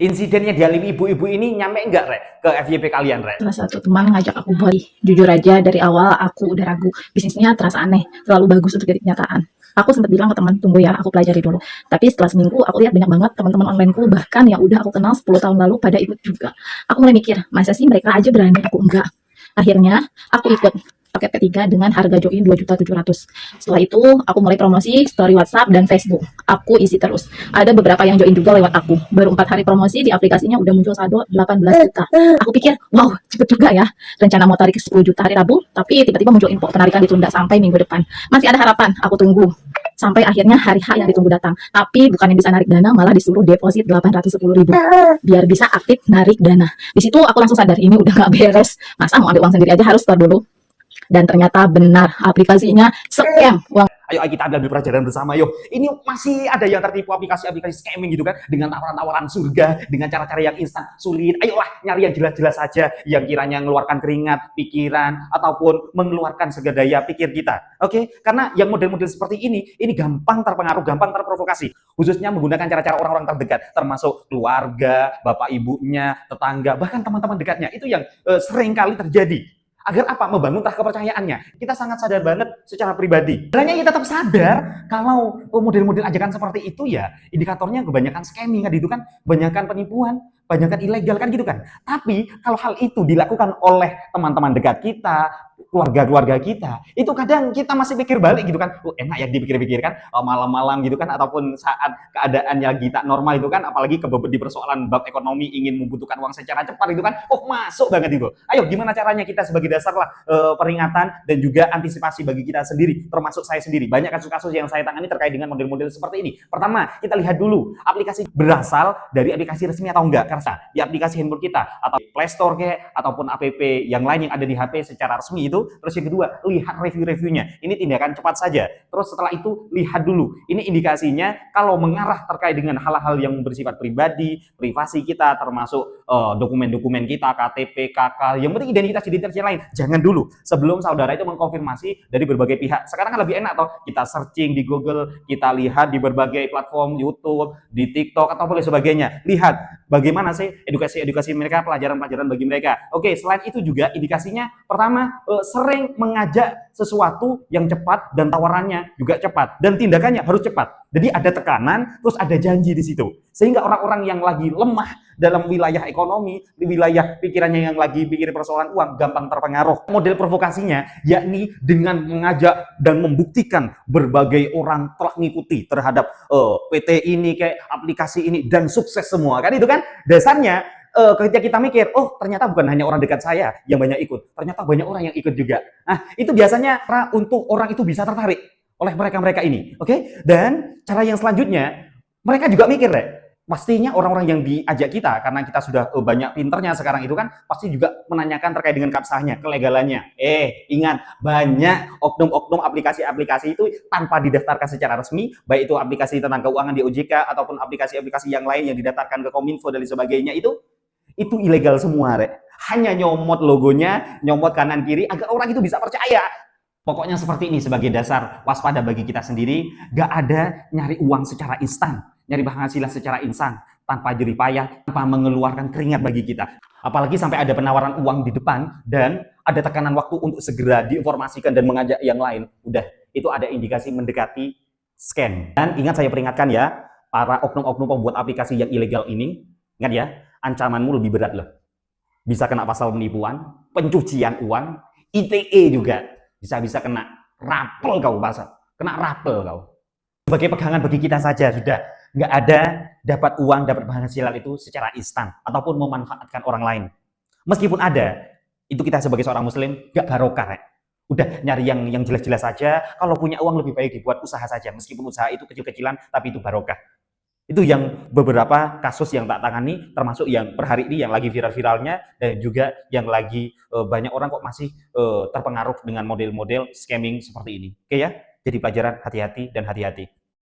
Insiden yang dialami ibu-ibu ini nyampe enggak, Rek, ke FYP kalian, Rek? Salah satu teman ngajak aku buat, jujur aja dari awal aku udah ragu, bisnisnya terasa aneh, terlalu bagus untuk jadi kenyataan. Aku sempat bilang ke teman, tunggu ya, aku pelajari dulu. Tapi setelah seminggu, aku lihat banyak banget teman-teman onlineku, bahkan yang udah aku kenal 10 tahun lalu pada ikut juga. Aku mulai mikir, masa sih mereka aja berani, aku enggak. Akhirnya, aku ikut paket ketiga dengan harga join 2.700.000. Setelah itu, aku mulai promosi story WhatsApp dan Facebook. Aku isi terus. Ada beberapa yang join juga lewat aku. Baru 4 hari promosi di aplikasinya udah muncul saldo 18 juta. Aku pikir, wow, cepet juga ya. Rencana mau tarik 10 juta hari Rabu, tapi tiba-tiba muncul info penarikan ditunda sampai minggu depan. Masih ada harapan, aku tunggu. Sampai akhirnya hari H yang ditunggu datang. Tapi bukan yang bisa narik dana, malah disuruh deposit 810.000. Biar bisa aktif narik dana. Di situ aku langsung sadar, ini udah gak beres. Masa mau ambil uang sendiri aja harus store dulu. Dan ternyata benar, aplikasinya scam. Ayo kita ambil pelajaran bersama, yuk. Ini masih ada yang tertipu aplikasi-aplikasi scamming gitu kan, dengan tawaran-tawaran surga, dengan cara-cara yang instan, sulit. Ayolah, nyari yang jelas-jelas saja, yang kiranya mengeluarkan keringat, pikiran, ataupun mengeluarkan segala daya pikir kita. Oke? Karena yang model-model seperti ini gampang terpengaruh, gampang terprovokasi. Khususnya menggunakan cara-cara orang-orang terdekat, termasuk keluarga, bapak ibunya, tetangga, bahkan teman-teman dekatnya. Itu yang sering kali terjadi. Agar apa? Membangun rasa kepercayaannya. Kita sangat sadar banget secara pribadi. Sebenarnya kita tetap sadar kalau model-model ajakan seperti itu ya indikatornya kebanyakan scamming kan, itu kan kebanyakan penipuan, kebanyakan ilegal kan gitu kan. Tapi kalau hal itu dilakukan oleh teman-teman dekat kita, keluarga-keluarga kita, itu kadang kita masih pikir balik gitu kan. Enak ya dipikir-pikir kan, malam-malam gitu kan, ataupun saat keadaan yang tak normal itu kan, apalagi di persoalan bab ekonomi ingin membutuhkan uang secara cepat itu kan, masuk banget itu. Ayo gimana caranya kita sebagai dasar lah peringatan dan juga antisipasi bagi kita sendiri, termasuk saya sendiri. Banyak kasus-kasus yang saya tangani terkait dengan model-model seperti ini. Pertama, kita lihat dulu aplikasi berasal dari aplikasi resmi atau enggak. Karena di aplikasi handphone kita atau Play Store kayak ataupun app yang lain yang ada di HP secara resmi itu. Terus yang kedua, lihat review-reviewnya. Ini tindakan cepat saja. Terus setelah itu lihat dulu. Ini indikasinya kalau mengarah terkait dengan hal-hal yang bersifat pribadi, privasi kita, termasuk dokumen-dokumen kita, KTP, KK, yang penting identitas yang lain. Jangan dulu sebelum saudara itu mengkonfirmasi dari berbagai pihak. Sekarang kan lebih enak toh, kita searching di Google, kita lihat di berbagai platform YouTube, di TikTok atau sebagainya. Lihat bagaimana sih edukasi mereka, pelajaran-pelajaran bagi mereka. Oke, selain itu juga indikasinya pertama sering mengajak sesuatu yang cepat dan tawarannya juga cepat dan tindakannya harus cepat. Jadi ada tekanan, terus ada janji di situ. Sehingga orang-orang yang lagi lemah dalam wilayah ekonomi, di wilayah pikirannya yang lagi pikir persoalan uang, gampang terpengaruh. Model provokasinya yakni dengan mengajak dan membuktikan berbagai orang telah mengikuti terhadap PT ini, kayak aplikasi ini, dan sukses semua. Kan itu kan dasarnya. Ketika kita mikir, oh ternyata bukan hanya orang dekat saya yang banyak ikut, ternyata banyak orang yang ikut juga. Nah, itu biasanya untuk orang itu bisa tertarik oleh mereka-mereka ini. Oke? Dan cara yang selanjutnya, mereka juga mikir deh, pastinya orang-orang yang diajak kita, karena kita sudah banyak pinternya sekarang itu kan, pasti juga menanyakan terkait dengan keabsahannya, kelegalannya. Ingat, banyak oknum-oknum aplikasi-aplikasi itu tanpa didaftarkan secara resmi, baik itu aplikasi tentang keuangan di OJK, ataupun aplikasi-aplikasi yang lain yang didaftarkan ke Kominfo dan sebagainya itu ilegal semua, Rek. Hanya nyomot logonya, nyomot kanan kiri agar orang itu bisa percaya. Pokoknya seperti ini sebagai dasar waspada bagi kita sendiri. Gak ada nyari uang secara instan, nyari penghasilan secara instan tanpa jerih payah, tanpa mengeluarkan keringat bagi kita. Apalagi sampai ada penawaran uang di depan dan ada tekanan waktu untuk segera diinformasikan dan mengajak yang lain. Udah, itu ada indikasi mendekati scam. Dan ingat, saya peringatkan ya, para oknum-oknum pembuat aplikasi yang ilegal ini, ingat ya, ancamanmu lebih berat loh. Bisa kena pasal penipuan, pencucian uang, ITE juga. Bisa-bisa kena rapel kau pasal. Kena rapel kau. Sebagai pegangan bagi kita saja sudah. Nggak ada dapat uang, dapat penghasilan itu secara instan. Ataupun memanfaatkan orang lain. Meskipun ada, itu kita sebagai seorang muslim nggak barokah. Udah nyari yang jelas-jelas saja. Kalau punya uang lebih baik dibuat usaha saja. Meskipun usaha itu kecil-kecilan, tapi itu barokah. Itu yang beberapa kasus yang tak tangani, termasuk yang per hari ini yang lagi viral-viralnya, dan juga yang lagi banyak orang kok masih terpengaruh dengan model-model scamming seperti ini. Oke ya? Jadi pelajaran hati-hati dan hati-hati.